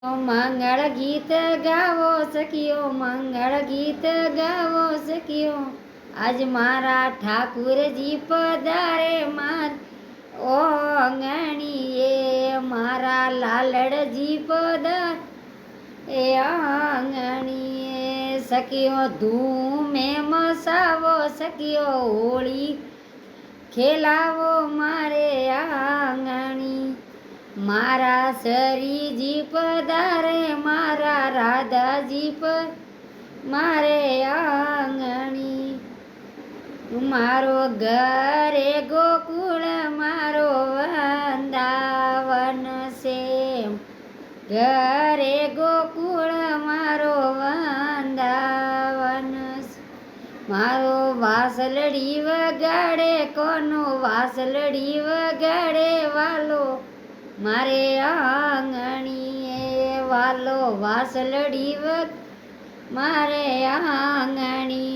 મંગળ ગીત ગાવો સખીઓ, મંગળ ગીત ગાવો સખીઓ, આજ મારા ઠાકુરજી પધારે માર ઓંગણીએ, મારા લાલડજી પધારે આંગણીએ. સખીઓ ધૂમે મસાવો સખીઓ, હોળી ખેલાવો મારે આંગણી. મારા સરીજી પધારે, મારા રાધાજી પર મારે આંગણી. મારો ઘરે ગોકુળ, મારો વૃંદાવન છે, ઘરે ગોકુળ મારો વૃંદાવન છે. મારો વાસલડી વગાડે, કોનો વાસલડી વગાડે વાલો મારે આંગણીએ, વાલો વાસલડી મારે આંગણી.